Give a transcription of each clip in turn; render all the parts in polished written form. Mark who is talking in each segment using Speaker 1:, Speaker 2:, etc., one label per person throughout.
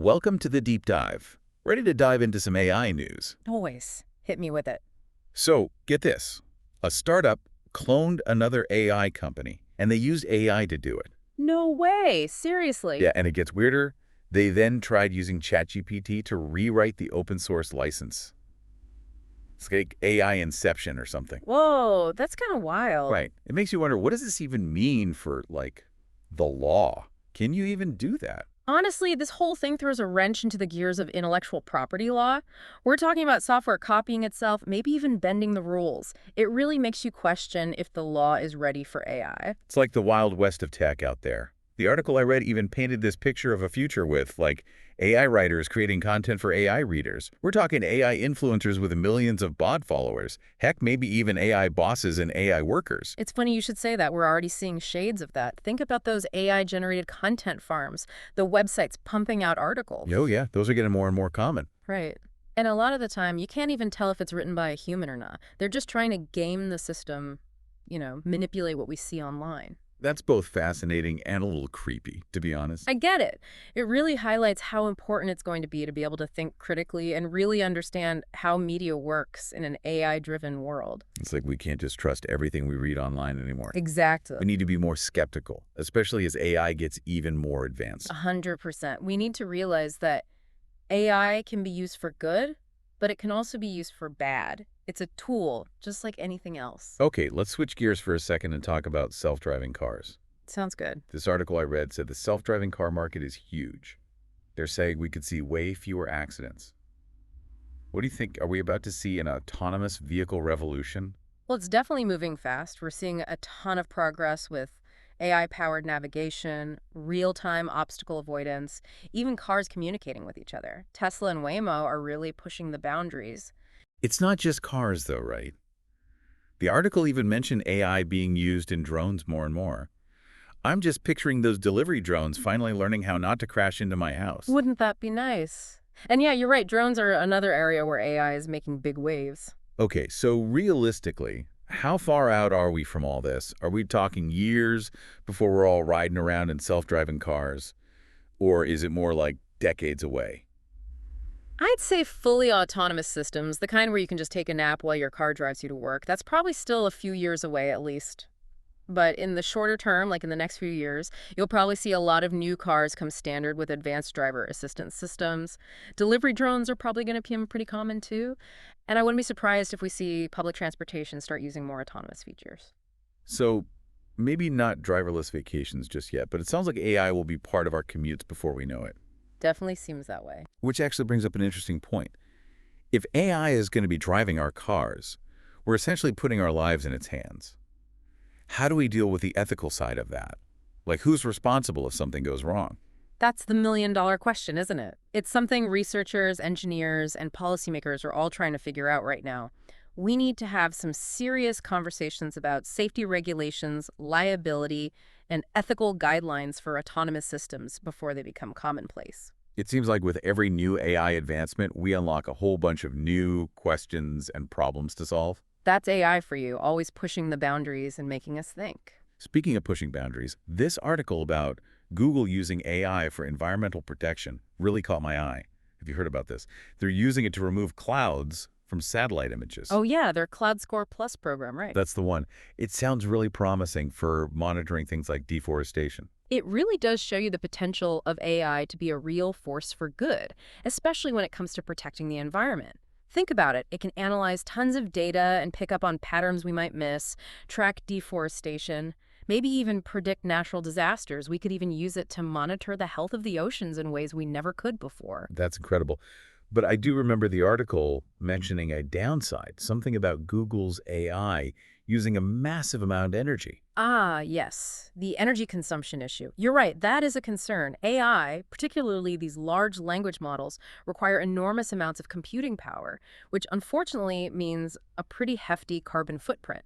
Speaker 1: Welcome to the deep dive. Ready to dive into some AI news?
Speaker 2: Always. Hit me with it.
Speaker 1: So, get this. A startup cloned another AI company, and they used AI to do it.
Speaker 2: No way. Seriously.
Speaker 1: Yeah, and it gets weirder. They then tried using ChatGPT to rewrite the open source license. It's like AI Inception or something.
Speaker 2: Whoa, that's kind of wild.
Speaker 1: Right. It makes you wonder, what does this even mean for, the law? Can you even do that?
Speaker 2: Honestly, this whole thing throws a wrench into the gears of intellectual property law. We're talking about software copying itself, maybe even bending the rules. It really makes you question if the law is ready for AI.
Speaker 1: It's like the wild west of tech out there. The article I read even painted this picture of a future with, AI writers creating content for AI readers. We're talking AI influencers with millions of bot followers. Heck, maybe even AI bosses and AI workers.
Speaker 2: It's funny you should say that. We're already seeing shades of that. Think about those AI-generated content farms, the websites pumping out
Speaker 1: Oh
Speaker 2: articles.
Speaker 1: yeah, those are getting more and more common.
Speaker 2: Right. And a lot of the time, you can't even tell if it's written by a human or not. They're just trying to game the system, manipulate what we see online.
Speaker 1: That's both fascinating and a little creepy, to be honest.
Speaker 2: I get it. It really highlights how important it's going to be able to think critically and really understand how media works in an AI-driven world.
Speaker 1: It's like we can't just trust everything we read online anymore.
Speaker 2: Exactly.
Speaker 1: We need to be more skeptical, especially as AI gets even more advanced.
Speaker 2: 100%. We need to realize that AI can be used for good, but it can also be used for bad. It's a tool, just like anything else.
Speaker 1: Okay, let's switch gears for a second and talk about self-driving cars.
Speaker 2: Sounds good.
Speaker 1: This article I read said the self-driving car market is huge. They're saying we could see way fewer accidents. What do you think? Are we about to see an autonomous vehicle revolution?
Speaker 2: Well, it's definitely moving fast. We're seeing a ton of progress with AI-powered navigation, real-time obstacle avoidance, even cars communicating with each other. Tesla and Waymo are really pushing the boundaries.
Speaker 1: It's not just cars, though, right? The article even mentioned AI being used in drones more and more. I'm just picturing those delivery drones finally learning how not to crash into my house.
Speaker 2: Wouldn't that be nice? And yeah, you're right. Drones are another area where AI is making big waves.
Speaker 1: Okay, so realistically, how far out are we from all this? Are we talking years before we're all riding around in self-driving cars? Or is it more like decades away?
Speaker 2: I'd say fully autonomous systems, the kind where you can just take a nap while your car drives you to work, that's probably still a few years away at least. But in the shorter term, like in the next few years, you'll probably see a lot of new cars come standard with advanced driver assistance systems. Delivery drones are probably going to become pretty common too. And I wouldn't be surprised if we see public transportation start using more autonomous features.
Speaker 1: So maybe not driverless vacations just yet, but it sounds like AI will be part of our commutes before we know it.
Speaker 2: Definitely seems that way.
Speaker 1: Which actually brings up an interesting point. If AI is going to be driving our cars, we're essentially putting our lives in its hands. How do we deal with the ethical side of that? Like, who's responsible if something goes wrong?
Speaker 2: That's the million-dollar question, isn't it? It's something researchers, engineers, and policymakers are all trying to figure out right now. We need to have some serious conversations about safety regulations, liability, and ethical guidelines for autonomous systems before they become commonplace.
Speaker 1: It seems like with every new AI advancement, we unlock a whole bunch of new questions and problems to solve.
Speaker 2: That's AI for you, always pushing the boundaries and making us think.
Speaker 1: Speaking of pushing boundaries, this article about Google using AI for environmental protection really caught my eye. Have you heard about this? They're using it to remove clouds from satellite images.
Speaker 2: Oh yeah, their Cloud Score Plus program, right?
Speaker 1: That's the one. It sounds really promising for monitoring things like deforestation.
Speaker 2: It really does show you the potential of AI to be a real force for good, especially when it comes to protecting the environment. Think about it. It can analyze tons of data and pick up on patterns we might miss, track deforestation, maybe even predict natural disasters. We could even use it to monitor the health of the oceans in ways we never could before.
Speaker 1: That's incredible. But I do remember the article mentioning a downside, something about Google's AI using a massive amount of energy.
Speaker 2: Ah, yes, the energy consumption issue. You're right, that is a concern. AI, particularly these large language models, require enormous amounts of computing power, which unfortunately means a pretty hefty carbon footprint.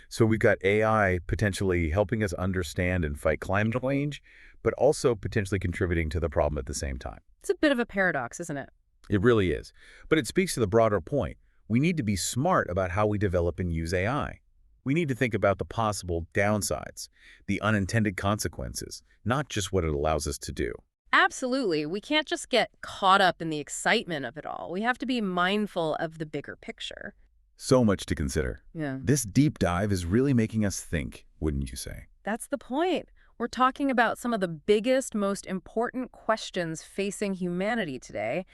Speaker 1: So we've got AI potentially helping us understand and fight climate change, but also potentially contributing to the problem at the same time.
Speaker 2: It's a bit of a paradox, isn't it?
Speaker 1: It really is. But it speaks to the broader point. We need to be smart about how we develop and use AI. We need to think about the possible downsides, the unintended consequences, not just what it allows us to do.
Speaker 2: Absolutely. We can't just get caught up in the excitement of it all. We have to be mindful of the bigger picture.
Speaker 1: So much to consider.
Speaker 2: Yeah.
Speaker 1: This deep dive is really making us think, wouldn't you say?
Speaker 2: That's the point. We're talking about some of the biggest, most important questions facing humanity today.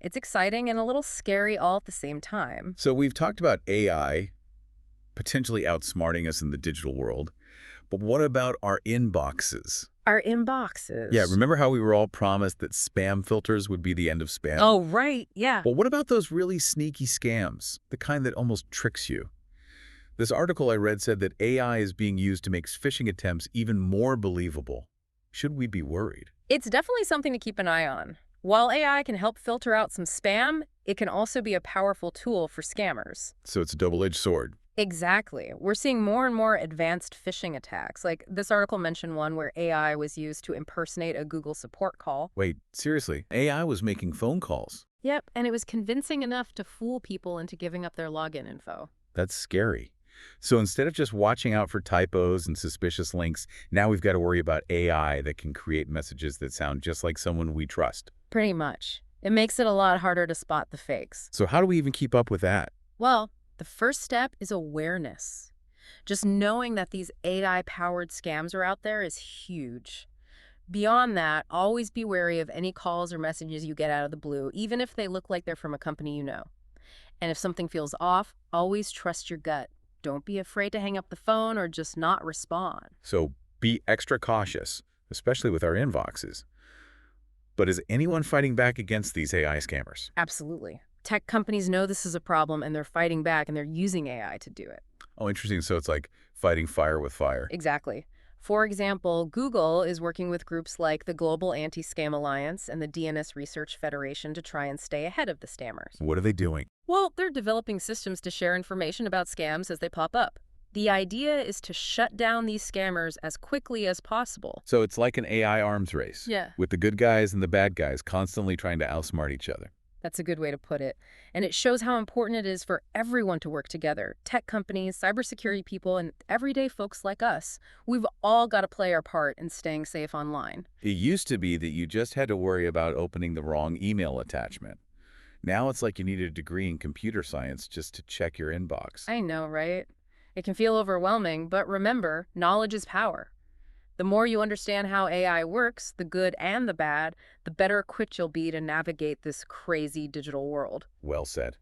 Speaker 2: It's exciting and a little scary all at the same time.
Speaker 1: So we've talked about AI potentially outsmarting us in the digital world, but what about our inboxes?
Speaker 2: Our
Speaker 1: Yeah,
Speaker 2: inboxes.
Speaker 1: remember how we were all promised that spam filters would be the end of spam?
Speaker 2: Oh, right. Yeah.
Speaker 1: Well, what about those really sneaky scams, the kind that almost tricks you? This article I read said that AI is being used to make phishing attempts even more believable. Should we be worried?
Speaker 2: It's definitely something to keep an eye on. While AI can help filter out some spam, it can also be a powerful tool for scammers.
Speaker 1: So it's a double-edged sword.
Speaker 2: Exactly. We're seeing more and more advanced phishing attacks. Like this article mentioned one where AI was used to impersonate a Google support call.
Speaker 1: Wait, seriously, AI was making phone calls?
Speaker 2: Yep, and it was convincing enough to fool people into giving up their login info.
Speaker 1: That's scary. So instead of just watching out for typos and suspicious links, now we've got to worry about AI that can create messages that sound just like someone we trust.
Speaker 2: Pretty much. It makes it a lot harder to spot the fakes.
Speaker 1: So how do we even keep up with that?
Speaker 2: Well, the first step is awareness. Just knowing that these AI-powered scams are out there is huge. Beyond that, always be wary of any calls or messages you get out of the blue, even if they look like they're from a company you know. And if something feels off, always trust your gut. Don't be afraid to hang up the phone or just not respond.
Speaker 1: So be extra cautious, especially with our inboxes. But is anyone fighting back against these AI scammers?
Speaker 2: Absolutely. Tech companies know this is a problem and they're fighting back and they're using AI to do it.
Speaker 1: Oh, interesting. So it's like fighting fire with fire.
Speaker 2: Exactly. For example, Google is working with groups like the Global Anti-Scam Alliance and the DNS Research Federation to try and stay ahead of the scammers.
Speaker 1: What are they doing?
Speaker 2: Well, they're developing systems to share information about scams as they pop up. The idea is to shut down these scammers as quickly as possible.
Speaker 1: So it's like an AI arms race,
Speaker 2: Yeah.
Speaker 1: with the good guys and the bad guys constantly trying to outsmart each other.
Speaker 2: That's a good way to put it. And it shows how important it is for everyone to work together. Tech companies, cybersecurity people, and everyday folks like us. We've all got to play our part in staying safe online.
Speaker 1: It used to be that you just had to worry about opening the wrong email attachment. Now it's like you need a degree in computer science just to check your inbox.
Speaker 2: I know, right? It can feel overwhelming, but remember, knowledge is power. The more you understand how AI works, the good and the bad, the better equipped you'll be to navigate this crazy digital world.
Speaker 1: Well said.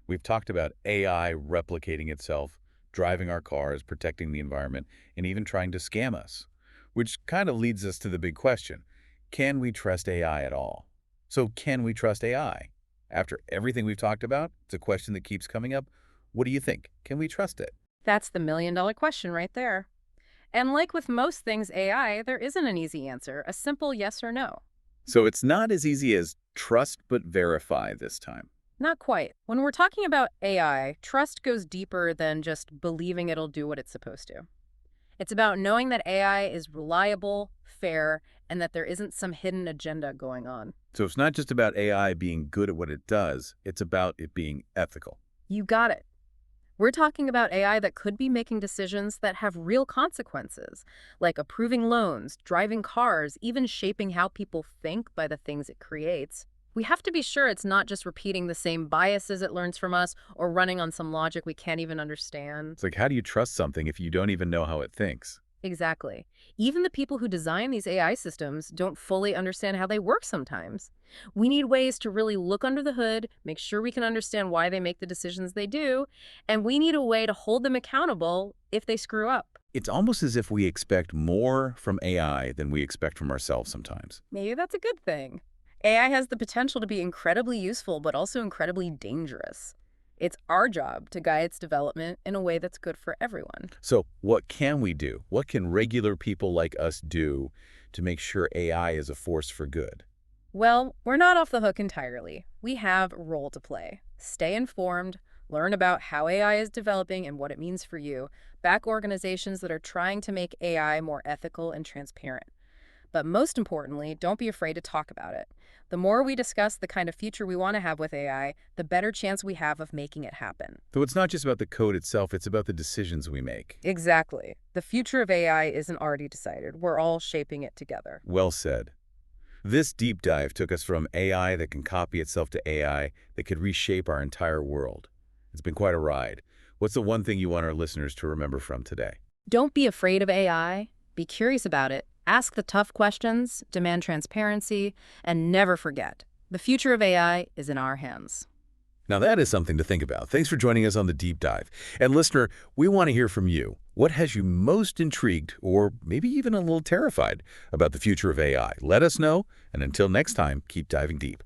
Speaker 1: We've talked about AI replicating itself, driving our cars, protecting the environment, and even trying to scam us. Which kind of leads us to the big question. Can we trust AI at all? So can we trust AI? After everything we've talked about, it's a question that keeps coming up. What do you think? Can we trust it?
Speaker 2: That's the million-dollar question right there. And like with most things AI, there isn't an easy answer, a simple yes or no.
Speaker 1: So it's not as easy as trust but verify this time.
Speaker 2: Not quite. When we're talking about AI, trust goes deeper than just believing it'll do what it's supposed to. It's about knowing that AI is reliable, fair, and that there isn't some hidden agenda going on.
Speaker 1: So it's not just about AI being good at what it does, it's about it being ethical.
Speaker 2: You got it. We're talking about AI that could be making decisions that have real consequences, like approving loans, driving cars, even shaping how people think by the things it creates. We have to be sure it's not just repeating the same biases it learns from us or running on some logic we can't even understand.
Speaker 1: It's like, how do you trust something if you don't even know how it thinks?
Speaker 2: Exactly. Even the people who design these AI systems don't fully understand how they work sometimes. We need ways to really look under the hood, make sure we can understand why they make the decisions they do, and we need a way to hold them accountable if they screw up.
Speaker 1: It's almost as if we expect more from AI than we expect from ourselves sometimes.
Speaker 2: Maybe that's a good thing. AI has the potential to be incredibly useful, but also incredibly dangerous. It's our job to guide its development in a way that's good for everyone.
Speaker 1: So what can we do? What can regular people like us do to make sure AI is a force for good?
Speaker 2: Well, we're not off the hook entirely. We have a role to play. Stay informed, learn about how AI is developing and what it means for you. Back organizations that are trying to make AI more ethical and transparent. But most importantly, don't be afraid to talk about it. The more we discuss the kind of future we want to have with AI, the better chance we have of making it happen.
Speaker 1: So it's not just about the code itself, it's about the decisions we make.
Speaker 2: Exactly. The future of AI isn't already decided. We're all shaping it together.
Speaker 1: Well said. This deep dive took us from AI that can copy itself to AI that could reshape our entire world. It's been quite a ride. What's the one thing you want our listeners to remember from today?
Speaker 2: Don't be afraid of AI. Be curious about it. Ask the tough questions, demand transparency, and never forget, the future of AI is in our hands.
Speaker 1: Now that is something to think about. Thanks for joining us on the deep dive. And listener, we want to hear from you. What has you most intrigued or maybe even a little terrified about the future of AI? Let us know, and until next time, keep diving deep.